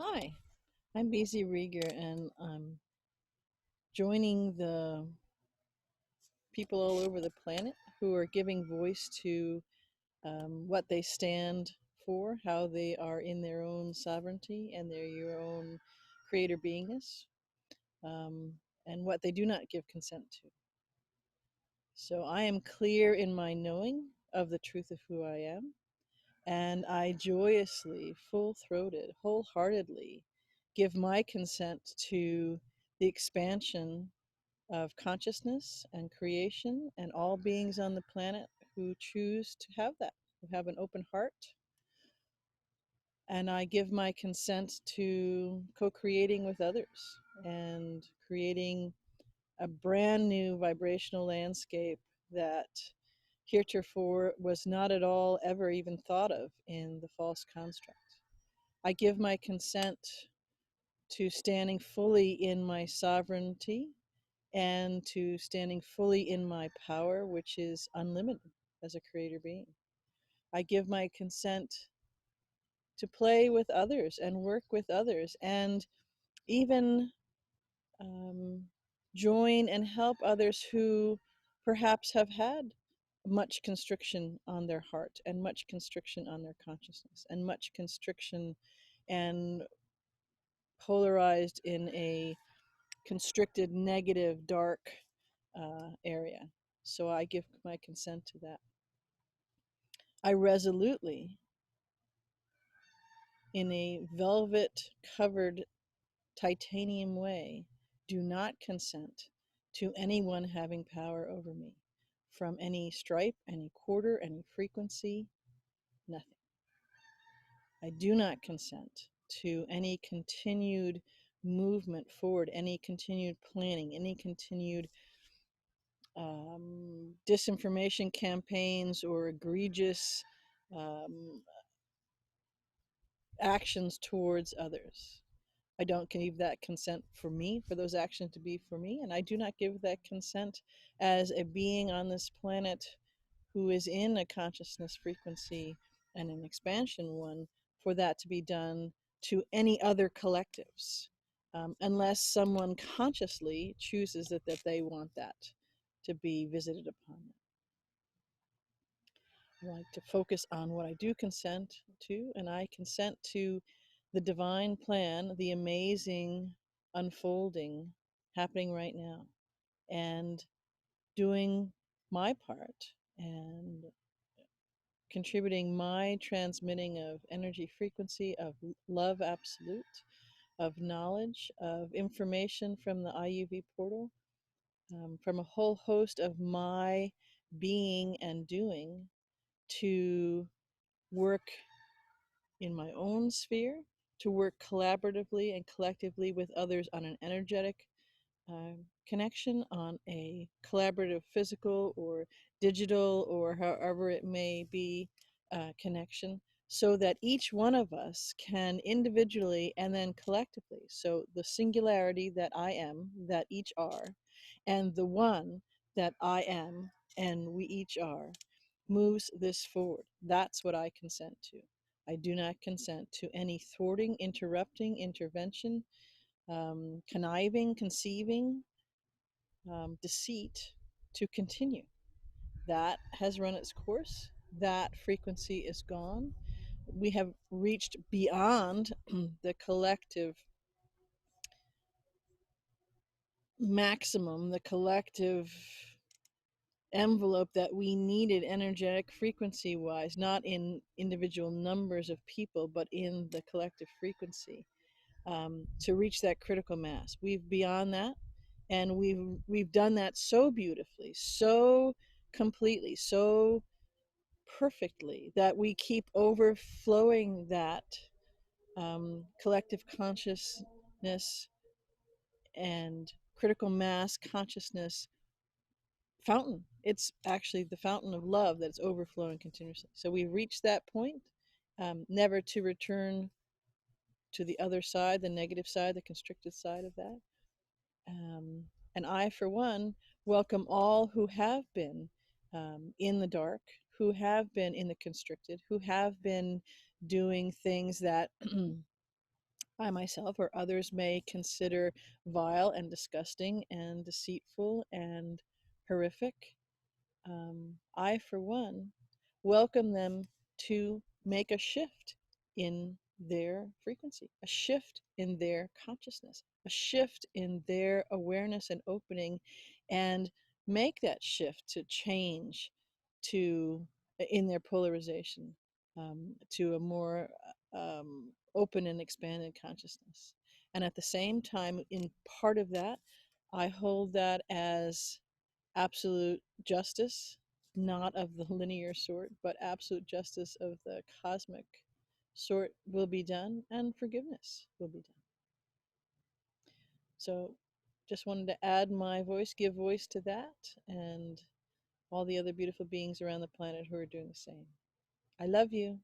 Hi, I'm BZ Rieger, and I'm joining the people all over the planet who are giving voice to what they stand for, how they are in their own sovereignty and their own creator beingness, um, and what they do not give consent to. So I am clear in my knowing of the truth of who I am, and I joyously, full throated, wholeheartedly give my consent to the expansion of consciousness and creation and all beings on the planet who choose to have that, who have an open heart. And I give my consent to co creating with others and creating a brand new vibrational landscape that heretofore was not at all ever even thought of in the false construct. I give my consent to standing fully in my sovereignty and to standing fully in my power, which is unlimited as a creator being. I give my consent to play with others and work with others and even um, join and help others who perhaps have had much constriction on their heart and much constriction on their consciousness and much constriction and polarized in a constricted, negative, dark area. So I give my consent to that. I resolutely, in a velvet covered titanium way, do not consent to anyone having power over me from any stripe, any quarter, any frequency, nothing. I do not consent to any continued movement forward, any continued planning, any continued disinformation campaigns or egregious um, actions towards others. I don't give that consent for me, for those actions to be for me, and I do not give that consent as a being on this planet who is in a consciousness frequency and an expansion one for that to be done to any other collectives, unless someone consciously chooses that they want that to be visited upon them. I like to focus on what I do consent to, and I consent to the divine plan, the amazing unfolding happening right now, and doing my part and contributing my transmitting of energy frequency, of love absolute, of knowledge, of information from the IUV portal, from a whole host of my being and doing to work in my own sphere, to work collaboratively and collectively with others on an energetic uh, connection, on a collaborative physical or digital or however it may be connection, so that each one of us can individually and then collectively, so the singularity that I am, that each are, and the one that I am and we each are, moves this forward. That's what I consent to. I do not consent to any thwarting, interrupting, intervention, conniving, conceiving, deceit to continue. That has run its course. That frequency is gone. We have reached beyond the collective maximum, the collective envelope that we needed energetic frequency wise, not in individual numbers of people, but in the collective frequency, to reach that critical mass. We've beyond that, and we've done that so beautifully, so completely, so perfectly that we keep overflowing that collective consciousness and critical mass consciousness fountain. It's actually the fountain of love that's overflowing continuously. So we've reached that point, never to return to the other side, the negative side, the constricted side of that. Um, and I, for one, welcome all who have been in the dark, who have been in the constricted, who have been doing things that I myself or others may consider vile and disgusting and deceitful and horrific. I, for one, welcome them to make a shift in their frequency, a shift in their consciousness, a shift in their awareness and opening, and make that shift to change to in their polarization to a more open and expanded consciousness. And at the same time, in part of that, I hold that as absolute justice, not of the linear sort, but absolute justice of the cosmic sort will be done, and forgiveness will be done. So just wanted to add my voice, give voice to that, and all the other beautiful beings around the planet who are doing the same. I love you.